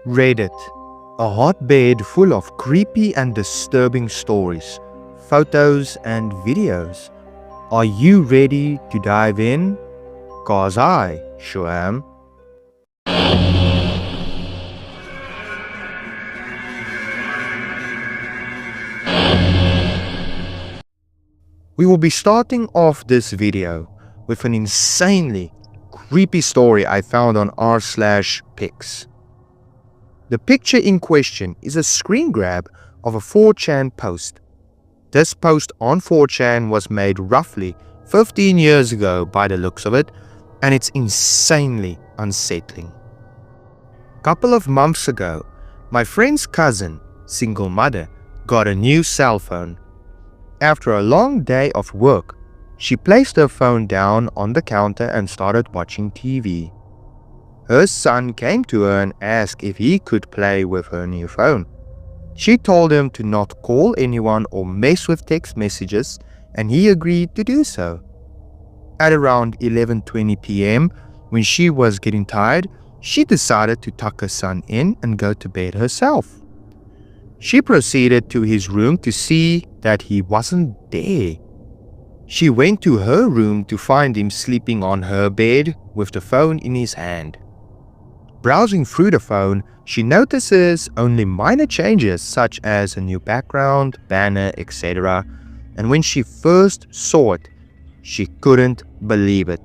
Reddit, a hotbed full of creepy and disturbing stories, photos, and videos. Are you ready to dive in? 'Cause I sure am. We will be starting off this video with an insanely creepy story I found on r/pics. The picture in question is a screen grab of a 4chan post. This post on 4chan was made roughly 15 years ago by the looks of it, and it's insanely unsettling. Couple of months ago, my friend's cousin, single mother, got a new cell phone. After a long day of work, she placed her phone down on the counter and started watching TV. Her son came to her and asked if he could play with her new phone. She told him to not call anyone or mess with text messages, and he agreed to do so. At around 11:20 p.m, when she was getting tired, she decided to tuck her son in and go to bed herself. She proceeded to his room to see that he wasn't there. She went to her room to find him sleeping on her bed with the phone in his hand. Browsing through the phone, she notices only minor changes such as a new background, banner, etc. And when she first saw it, she couldn't believe it.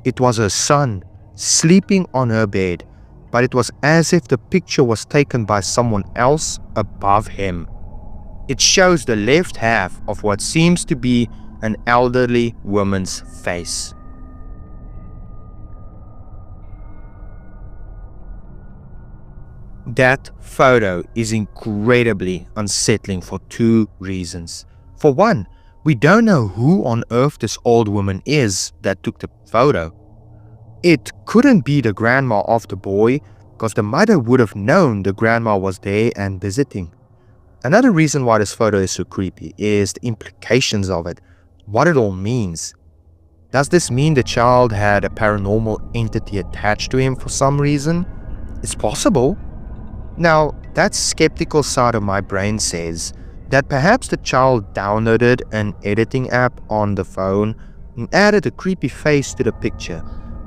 It was her son sleeping on her bed, but it was as if the picture was taken by someone else above him. It shows the left half of what seems to be an elderly woman's face. That photo is incredibly unsettling for two reasons. For one, we don't know who on earth this old woman is that took the photo. It couldn't be the grandma of the boy, because the mother would have known the grandma was there and visiting. Another reason why this photo is so creepy is the implications of it, what it all means. Does this mean the child had a paranormal entity attached to him for some reason? It's possible. Now, that skeptical side of my brain says that perhaps the child downloaded an editing app on the phone and added a creepy face to the picture.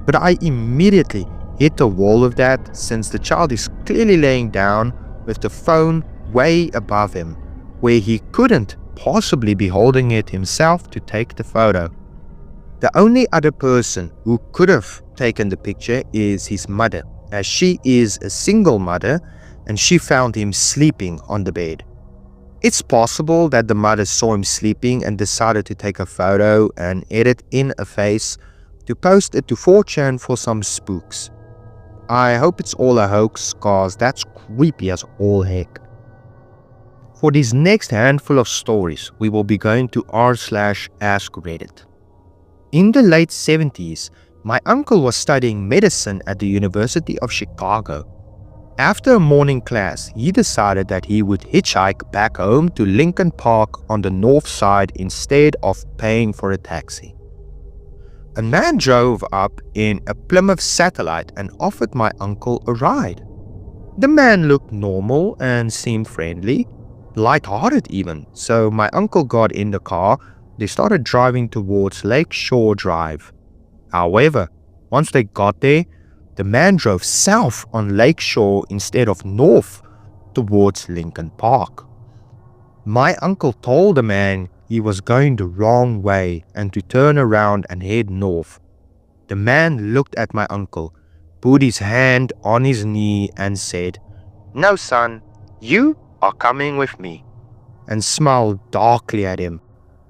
But I immediately hit the wall with that, since the child is clearly laying down with the phone way above him, where he couldn't possibly be holding it himself to take the photo. The only other person who could have taken the picture is his mother, as she is a single mother and she found him sleeping on the bed. It's possible that the mother saw him sleeping and decided to take a photo and edit in a face to post it to 4chan for some spooks. I hope it's all a hoax, cause that's creepy as all heck. For these next handful of stories, we will be going to r/askreddit. In the late 70s, my uncle was studying medicine at the University of Chicago. After a morning class, he decided that he would hitchhike back home to Lincoln Park on the north side instead of paying for a taxi. A man drove up in a Plymouth Satellite and offered my uncle a ride. The man looked normal and seemed friendly, light-hearted even, so my uncle got in the car. They started driving towards Lake Shore Drive. However, once they got there, the man drove south on Lake Shore instead of north towards Lincoln Park. My uncle told the man he was going the wrong way and to turn around and head north. The man looked at my uncle, put his hand on his knee and said, "No, son, you are coming with me," and smiled darkly at him.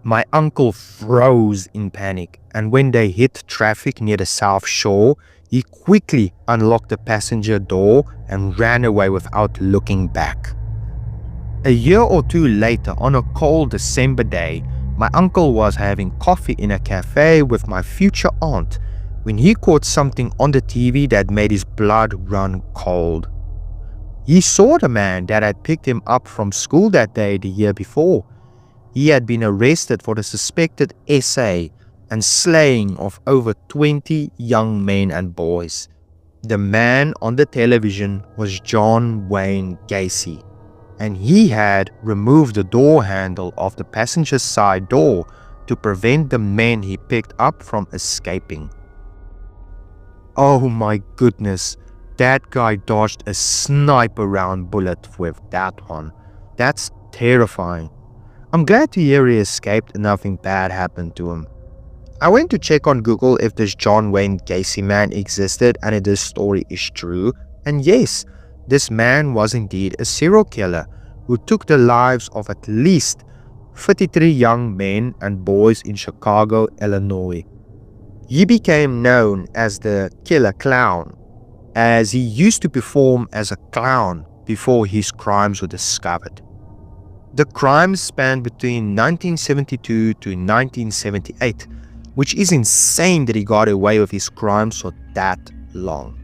My uncle froze in panic, and when they hit traffic near the South Shore, he quickly unlocked the passenger door and ran away without looking back. A year or two later, on a cold December day, my uncle was having coffee in a cafe with my future aunt when he caught something on the TV that made his blood run cold. He saw the man that had picked him up from school that day the year before. He had been arrested for the suspected SA and slaying of over 20 young men and boys. The man on the television was John Wayne Gacy, and he had removed the door handle of the passenger side door to prevent the men he picked up from escaping. Oh my goodness, that guy dodged a sniper round bullet with that one. That's terrifying. I'm glad to hear he escaped and nothing bad happened to him. I went to check on Google if this John Wayne Gacy man existed and if this story is true, and yes, this man was indeed a serial killer who took the lives of at least 33 young men and boys in Chicago, Illinois. He became known as the Killer Clown, as he used to perform as a clown before his crimes were discovered. The crimes spanned between 1972 to 1978, which is insane that he got away with his crimes for that long.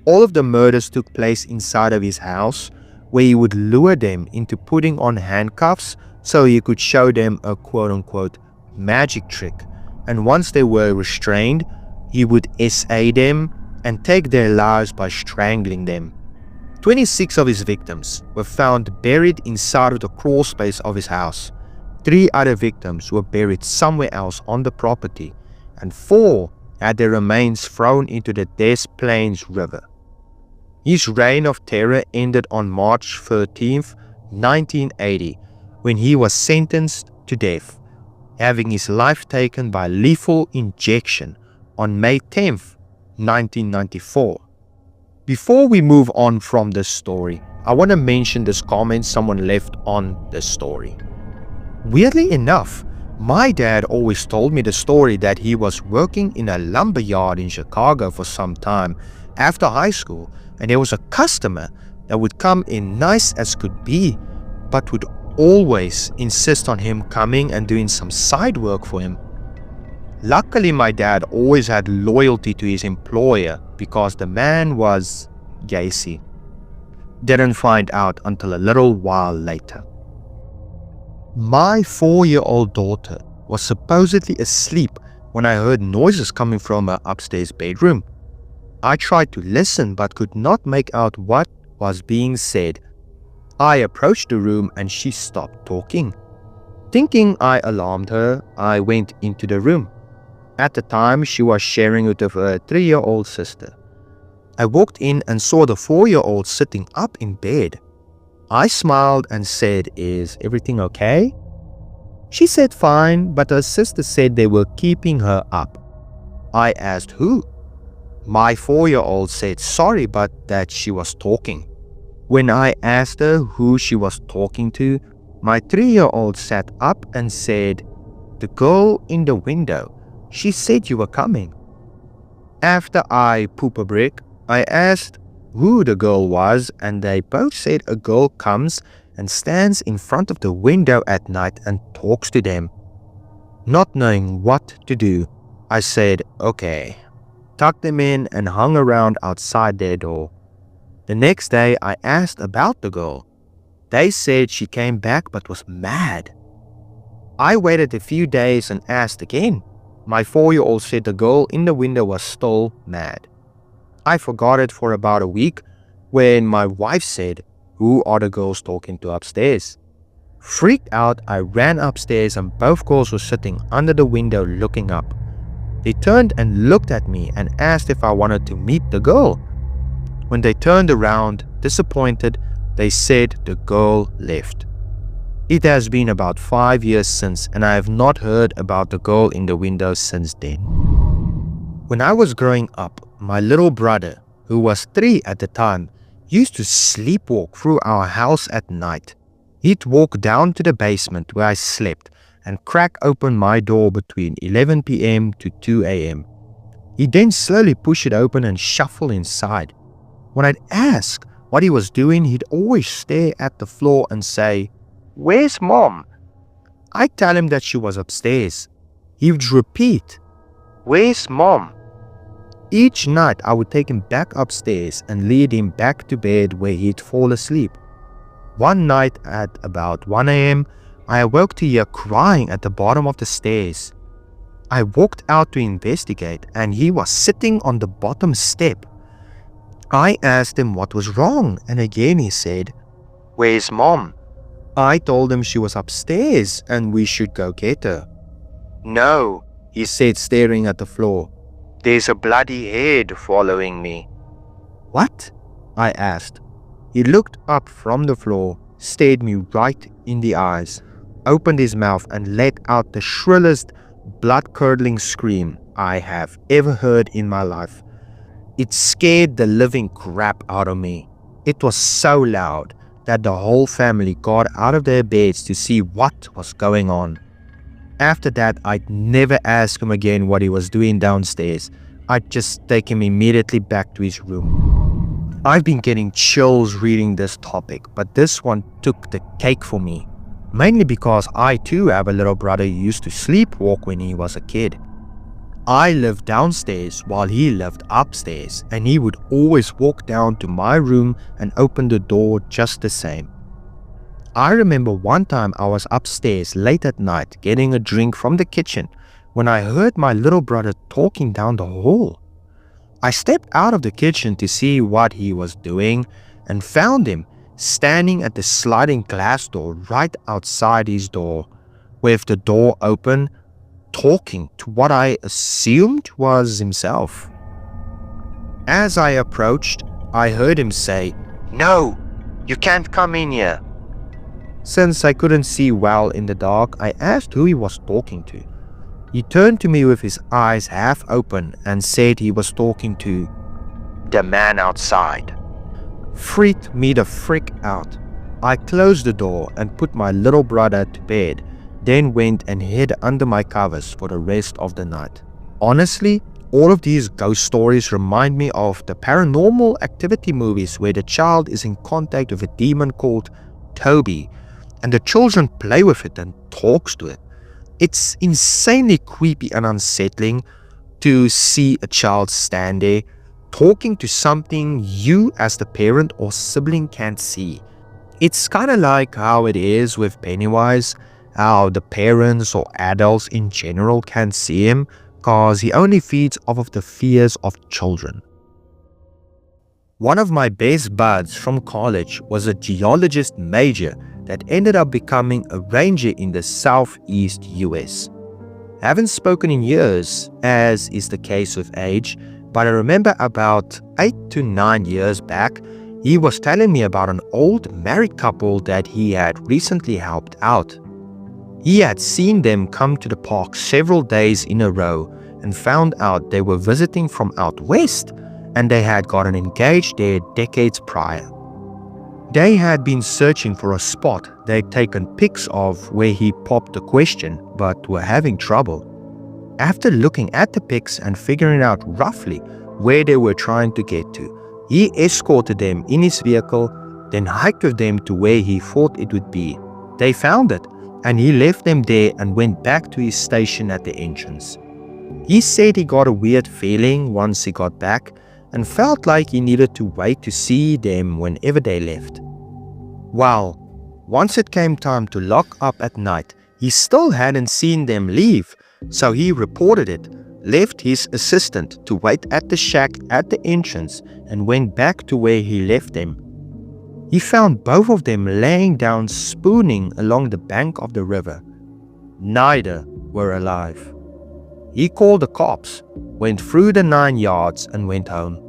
All of the murders took place inside of his house, where he would lure them into putting on handcuffs so he could show them a quote-unquote magic trick, and once they were restrained, he would SA them and take their lives by strangling them. 26 of his victims were found buried inside of the crawl space of his house. 3 other victims were buried somewhere else on the property, and 4 had their remains thrown into the Des Plaines River. His reign of terror ended on March 13th, 1980, when he was sentenced to death, having his life taken by lethal injection on May 10th, 1994. Before we move on from this story, I want to mention this comment someone left on this story. Weirdly enough, my dad always told me the story that he was working in a lumber yard in Chicago for some time after high school, and there was a customer that would come in nice as could be, but would always insist on him coming and doing some side work for him. Luckily, my dad always had loyalty to his employer because the man was Gacy. Didn't find out until a little while later. My 4-year-old daughter was supposedly asleep when I heard noises coming from her upstairs bedroom. I tried to listen but could not make out what was being said. I approached the room and she stopped talking. Thinking I alarmed her, I went into the room. At the time, she was sharing it with her 3-year-old sister. I walked in and saw the 4-year-old sitting up in bed. I smiled and said, "Is everything okay?" She said fine, but her sister said they were keeping her up. I asked who. My 4-year-old said sorry, but that she was talking. When I asked her who she was talking to, my 3-year-old sat up and said, "The girl in the window. She said you were coming." After I poop a brick, I asked who the girl was, and they both said a girl comes and stands in front of the window at night and talks to them. Not knowing what to do, I said okay, tucked them in and hung around outside their door. The next day I asked about the girl. They said she came back but was mad. I waited a few days and asked again. My 4-year-old said the girl in the window was still mad. I forgot it for about a week when my wife said, "Who are the girls talking to upstairs?" Freaked out, I ran upstairs and both girls were sitting under the window looking up. They turned and looked at me and asked if I wanted to meet the girl. When they turned around, disappointed, they said the girl left. It has been about 5 years since, and I have not heard about the girl in the window since then. When I was growing up, my little brother, who was 3 at the time, used to sleepwalk through our house at night. He'd walk down to the basement where I slept and crack open my door between 11 p.m. to 2 a.m. He'd then slowly push it open and shuffle inside. When I'd ask what he was doing, he'd always stare at the floor and say, "Where's Mom?" I'd tell him that she was upstairs. He would repeat, "Where's Mom?" Each night I would take him back upstairs and lead him back to bed where he'd fall asleep. One night at about 1 a.m., I awoke to hear crying at the bottom of the stairs. I walked out to investigate and he was sitting on the bottom step. I asked him what was wrong, and again he said, "Where's Mom?" I told him she was upstairs and we should go get her. "No," he said, staring at the floor. "There's a bloody head following me." "What?" I asked. He looked up from the floor, stared me right in the eyes, opened his mouth and let out the shrillest, blood-curdling scream I have ever heard in my life. It scared the living crap out of me. It was so loud that the whole family got out of their beds to see what was going on. After that, I'd never ask him again what he was doing downstairs. I'd just take him immediately back to his room. I've been getting chills reading this topic, but this one took the cake for me. Mainly because I too have a little brother who used to sleepwalk when he was a kid. I lived downstairs while he lived upstairs, and he would always walk down to my room and open the door just the same. I remember one time I was upstairs late at night getting a drink from the kitchen when I heard my little brother talking down the hall. I stepped out of the kitchen to see what he was doing and found him standing at the sliding glass door right outside his door, with the door open, talking to what I assumed was himself. As I approached, I heard him say, "No, you can't come in here." Since I couldn't see well in the dark, I asked who he was talking to. He turned to me with his eyes half open and said he was talking to the man outside. Freaked me the frick out. I closed the door and put my little brother to bed, then went and hid under my covers for the rest of the night. Honestly, all of these ghost stories remind me of the Paranormal Activity movies where the child is in contact with a demon called Toby, and the children play with it and talks to it. It's insanely creepy and unsettling to see a child stand there talking to something you as the parent or sibling can't see. It's kind of like how it is with Pennywise, how the parents or adults in general can't see him because he only feeds off of the fears of children. One of my best buds from college was a geologist major that ended up becoming a ranger in the southeast US. Haven't spoken in years, as is the case with age, but I remember about 8 to 9 years back, he was telling me about an old married couple that he had recently helped out. He had seen them come to the park several days in a row and found out they were visiting from out west and they had gotten engaged there decades prior. They had been searching for a spot they'd taken pics of where he popped the question but were having trouble. After looking at the pics and figuring out roughly where they were trying to get to, he escorted them in his vehicle, then hiked with them to where he thought it would be. They found it, and he left them there and went back to his station at the entrance. He said he got a weird feeling once he got back and felt like he needed to wait to see them whenever they left. Well, once it came time to lock up at night, he still hadn't seen them leave, so he reported it, left his assistant to wait at the shack at the entrance and went back to where he left them. He found both of them laying down spooning along the bank of the river. Neither were alive. He called the cops, went through the 9 yards and went home.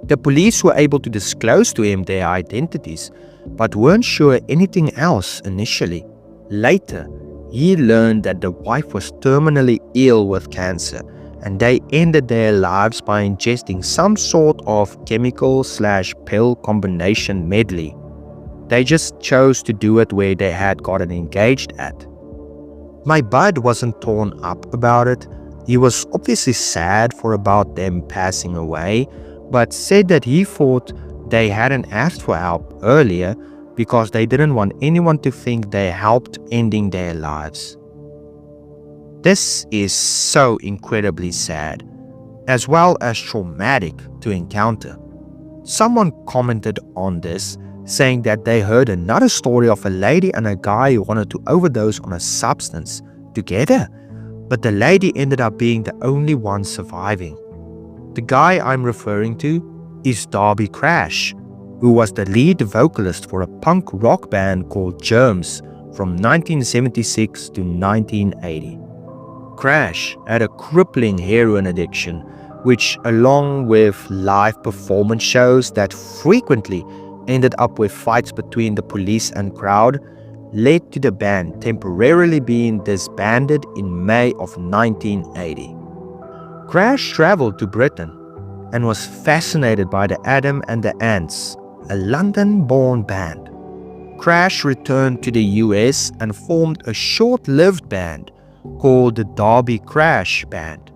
The police were able to disclose to him their identities, but weren't sure anything else initially. Later, he learned that the wife was terminally ill with cancer, and they ended their lives by ingesting some sort of chemical/pill combination medley. They just chose to do it where they had gotten engaged at. My bud wasn't torn up about it. He was obviously sad for about them passing away, but said that he thought they hadn't asked for help earlier because they didn't want anyone to think they helped ending their lives. This is so incredibly sad, as well as traumatic to encounter. Someone commented on this, saying that they heard another story of a lady and a guy who wanted to overdose on a substance together, but the lady ended up being the only one surviving. The guy I'm referring to, is Darby Crash, who was the lead vocalist for a punk rock band called Germs from 1976 to 1980. Crash had a crippling heroin addiction, which, along with live performance shows that frequently ended up with fights between the police and crowd, led to the band temporarily being disbanded in May of 1980. Crash traveled to Britain and was fascinated by the Adam and the Ants, a London-born band. Crash returned to the US and formed a short-lived band called the Darby Crash Band.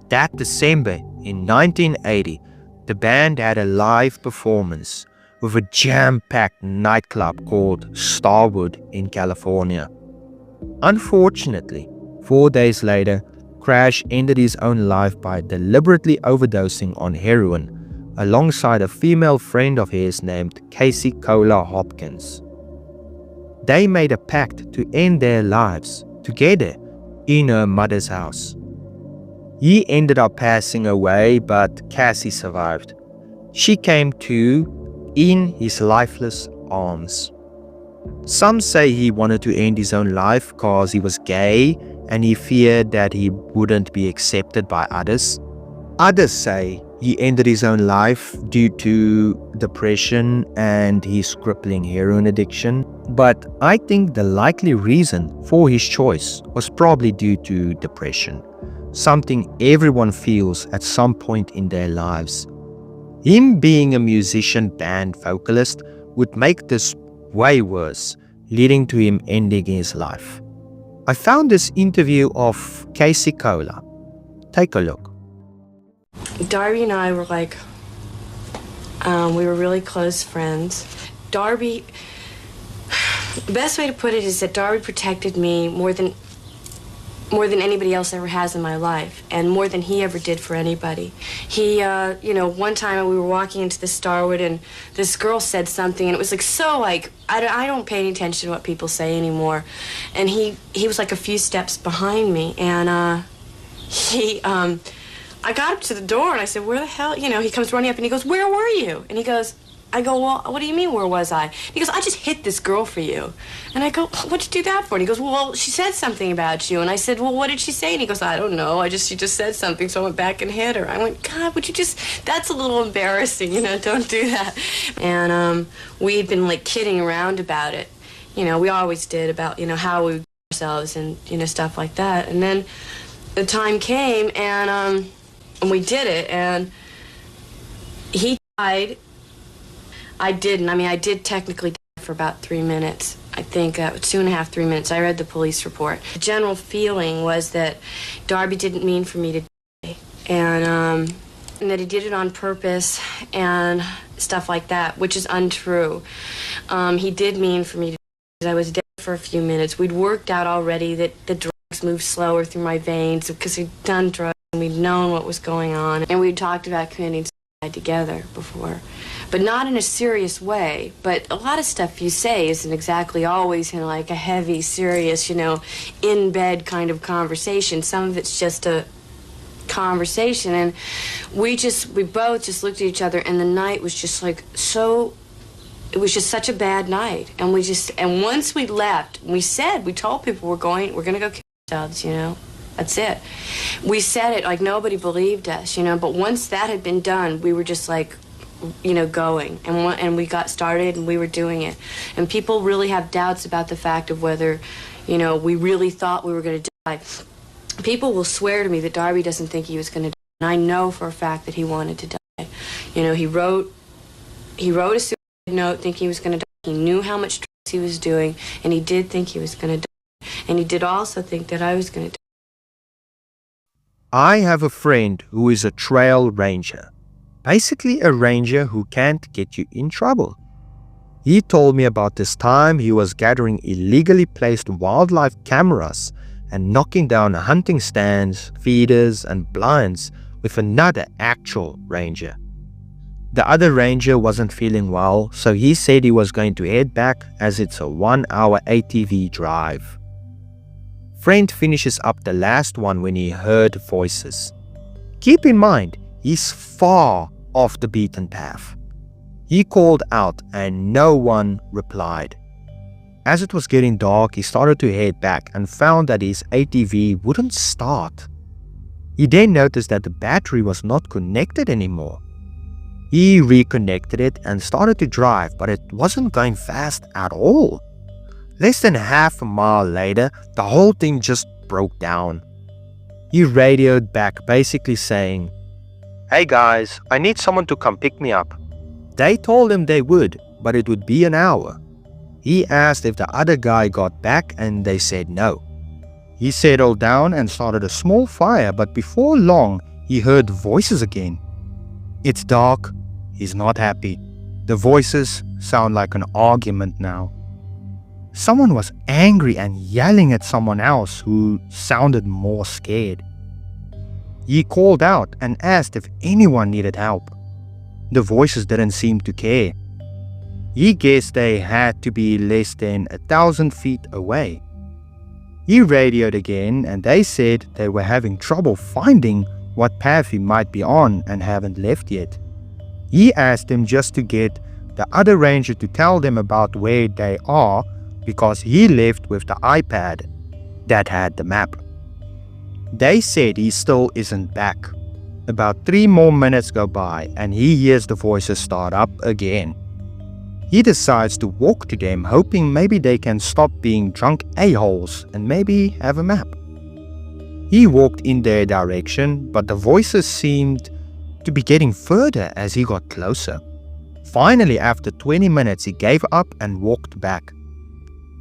That December in 1980, the band had a live performance with a jam-packed nightclub called Starwood in California. Unfortunately, 4 days later, Crash ended his own life by deliberately overdosing on heroin alongside a female friend of his named Casey Cola Hopkins. They made a pact to end their lives together in her mother's house. He ended up passing away, but Cassie survived. She came to in his lifeless arms. Some say he wanted to end his own life because he was gay and he feared that he wouldn't be accepted by others. Others say he ended his own life due to depression and his crippling heroin addiction. But I think the likely reason for his choice was probably due to depression, something everyone feels at some point in their lives. Him being a musician band vocalist would make this way worse, leading to him ending his life. I found this interview of Casey Cola. Take a look. Darby and I were like, we were really close friends. Darby, the best way to put it is that Darby protected me more than anybody else ever has in my life, and more than he ever did for anybody. He, one time we were walking into the Starwood and this girl said something, and it was like so like, I don't pay any attention to what people say anymore. And he was like a few steps behind me, and I got up to the door and I said, where the hell, he comes running up and he goes, where were you? And I go, well, what do you mean, where was I? He goes, I just hit this girl for you. And I go, what'd you do that for? And he goes, well, she said something about you. And I said, well, what did she say? And he goes, I don't know. She just said something, so I went back and hit her. I went, God, that's a little embarrassing, don't do that. And we'd been like kidding around about it. We always did about, how we would ourselves and, stuff like that. And then the time came and we did it, and he died. I didn't. I did technically die for about 3 minutes. I think 2.5, 3 minutes. I read the police report. The general feeling was that Darby didn't mean for me to die, and that he did it on purpose and stuff like that, which is untrue. He did mean for me to die. I was dead for a few minutes. We'd worked out already that the drugs moved slower through my veins because we'd done drugs and we'd known what was going on, and we'd talked about committing suicide together before. But not in a serious way. But a lot of stuff you say isn't exactly always in like a heavy, serious, in bed kind of conversation. Some of it's just a conversation. And we both just looked at each other, and the night was just like so, it was just such a bad night. And once we left, we told people we're going to go kill ourselves, That's it. We said it like nobody believed us, but once that had been done, we were just like, going, and we got started and we were doing it. And people really have doubts about the fact of whether, we really thought we were going to die. People will swear to me that Darby doesn't think he was going to die, and I know for a fact that he wanted to die. He wrote a suicide note thinking he was going to die. He knew how much drugs he was doing, and he did think he was going to die. And he did also think that I was going to die. I have a friend who is a trail ranger. Basically a ranger who can't get you in trouble. He told me about this time he was gathering illegally placed wildlife cameras and knocking down hunting stands, feeders, and blinds with another actual ranger. The other ranger wasn't feeling well, so he said he was going to head back as it's a 1-hour ATV drive. Friend finishes up the last one when he heard voices. Keep in mind, he's far, off the beaten path. He called out and no one replied. As it was getting dark, he started to head back and found that his ATV wouldn't start. He then noticed that the battery was not connected anymore. He reconnected it and started to drive, but it wasn't going fast at all. Less than half a mile later, the whole thing just broke down. He radioed back, basically saying, "Hey guys, I need someone to come pick me up." They told him they would, but it would be an hour. He asked if the other guy got back and they said no. He settled down and started a small fire, but before long, he heard voices again. It's dark. He's not happy. The voices sound like an argument now. Someone was angry and yelling at someone else who sounded more scared. He called out and asked if anyone needed help. The voices didn't seem to care. He guessed they had to be less than 1,000 feet away. He radioed again and they said they were having trouble finding what path he might be on and haven't left yet. He asked them just to get the other ranger to tell them about where they are because he left with the iPad that had the map. They said he still isn't back. About 3 more minutes go by and he hears the voices start up again. He decides to walk to them, hoping maybe they can stop being drunk a-holes and maybe have a map. He walked in their direction, but the voices seemed to be getting further as he got closer. Finally, after 20 minutes, he gave up and walked back.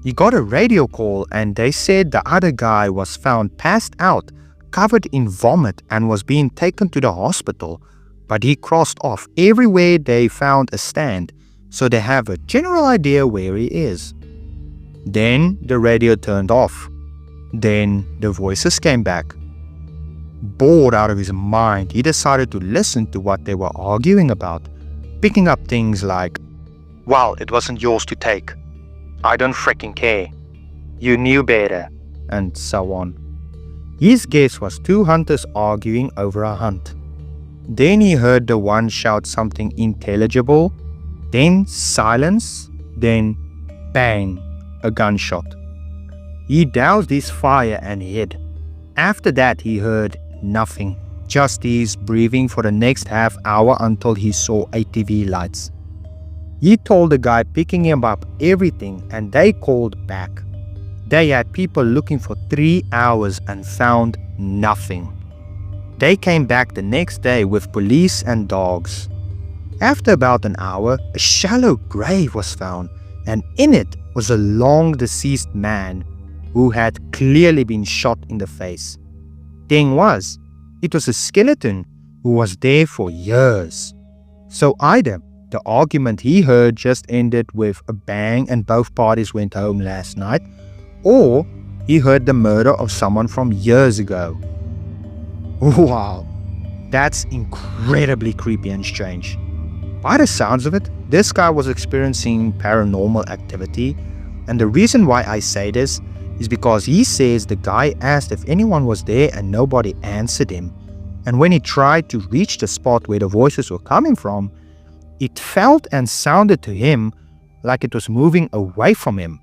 He got a radio call and they said the other guy was found passed out, covered in vomit and was being taken to the hospital, but he crossed off everywhere they found a stand, so they have a general idea where he is. Then the radio turned off. Then the voices came back. Bored out of his mind, he decided to listen to what they were arguing about, picking up things like, "Well, it wasn't yours to take. I don't freaking care. You knew better," and so on. His guess was 2 hunters arguing over a hunt. Then he heard the one shout something intelligible, then silence, then bang, a gunshot. He doused his fire and hid. After that he heard nothing, just his breathing for the next half hour until he saw ATV lights. He told the guy picking him up everything and they called back. They had people looking for 3 hours and found nothing. They came back the next day with police and dogs. After about an hour, a shallow grave was found, and in it was a long deceased man who had clearly been shot in the face. Thing was, it was a skeleton who was there for years. So either the argument he heard just ended with a bang and both parties went home last night, or he heard the murder of someone from years ago. Wow, that's incredibly creepy and strange. By the sounds of it, this guy was experiencing paranormal activity, and the reason why I say this is because he says the guy asked if anyone was there and nobody answered him, and when he tried to reach the spot where the voices were coming from, it felt and sounded to him like it was moving away from him,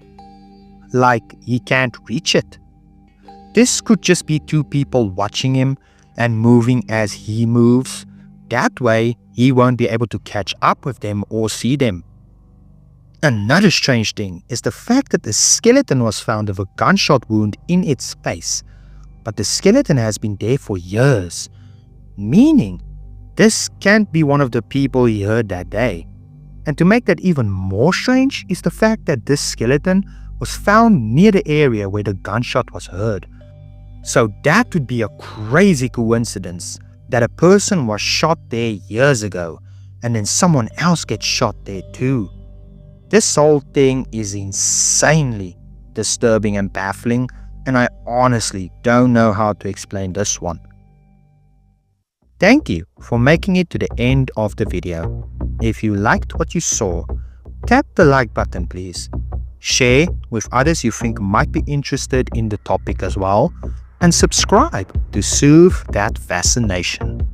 like he can't reach it. This could just be 2 people watching him and moving as he moves. That way, he won't be able to catch up with them or see them. Another strange thing is the fact that the skeleton was found with a gunshot wound in its face, but the skeleton has been there for years, meaning this can't be one of the people he heard that day. And to make that even more strange is the fact that this skeleton was found near the area where the gunshot was heard. So that would be a crazy coincidence that a person was shot there years ago and then someone else gets shot there too. This whole thing is insanely disturbing and baffling, and I honestly don't know how to explain this one. Thank you for making it to the end of the video. If you liked what you saw, tap the like button please. Share with others you think might be interested in the topic as well, and subscribe to soothe that fascination.